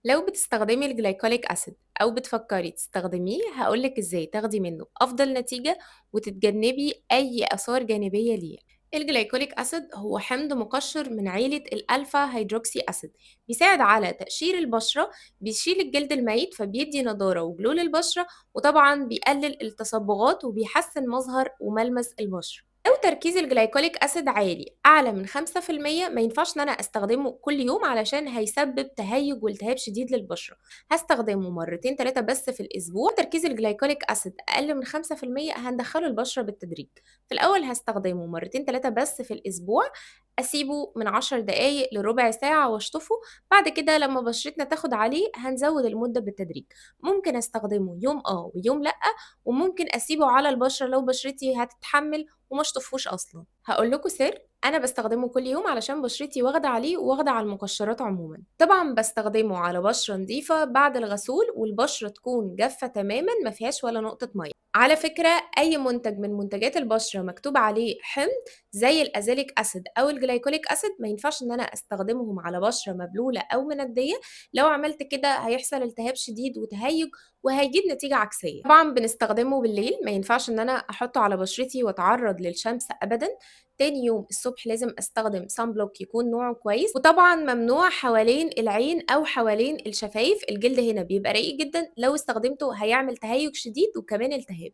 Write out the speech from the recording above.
لو بتستخدمي الجلايكوليك أسيد أو بتفكري تستخدميه هقولك إزاي تاخدي منه أفضل نتيجة وتتجنبي أي آثار جانبية ليه. الجلايكوليك أسيد هو حمض مقشر من عيلة الألفا هيدروكسي أسيد، بيساعد على تقشير البشرة، بيشيل الجلد الميت فبيدي نضارة وجلو للبشرة، وطبعا بيقلل التصبغات وبيحسن مظهر وملمس البشرة. لو تركيز الجلايكوليك أسيد عالي أعلى من 5% ما ينفعش إن أنا أستخدمه كل يوم علشان هيسبب تهيج والتهاب شديد للبشرة. هستخدمه مرتين تلاتة بس في الأسبوع. تركيز الجلايكوليك أسيد أقل من 5% هندخله البشرة بالتدريج. في الأول هستخدمه مرتين تلاتة بس في الأسبوع، أسيبه من 10 دقايق لربع ساعة واشطفه. بعد كده لما بشرتنا تاخد عليه هنزود المدة بالتدريج. ممكن استخدمه يوم ويوم لأ، وممكن أسيبه على البشرة لو بشرتي هتتحمل وما اشطفهوش أصلًا. هاقول لكم سر، أنا باستخدمه كل يوم علشان بشرتي واخدة عليه وواخدة على المقشرات عمومًا. طبعًا باستخدمه على بشرة نضيفة بعد الغسول والبشرة تكون جافة تمامًا ما فيهاش ولا نقطة مَيّة. على فكرة أي منتج من منتجات البشرة مكتوب عليه حمض زي الأزيليك أسيد أو الجلايكوليك أسيد ما ينفعش إن أنا أستخدمهم على بشرة مبلولة أو مندية. لو عملت كده هيحصل التهاب شديد وتهيج وهيجيب نتيجة عكسية. طبعًا بنستخدمه بالليل، ما ينفعش إن أنا أحطه على بشرتي وأتعرض للشمس أبدًا. تاني يوم الصبح لازم أستخدم sun block يكون نوعه كويس، وطبعًا ممنوع حوالين العين أو حوالين الشفايف، الجلد هنا بيبقى رقيق جدًا، لو استخدمته هيعمل تهيج شديد وكمان التهاب.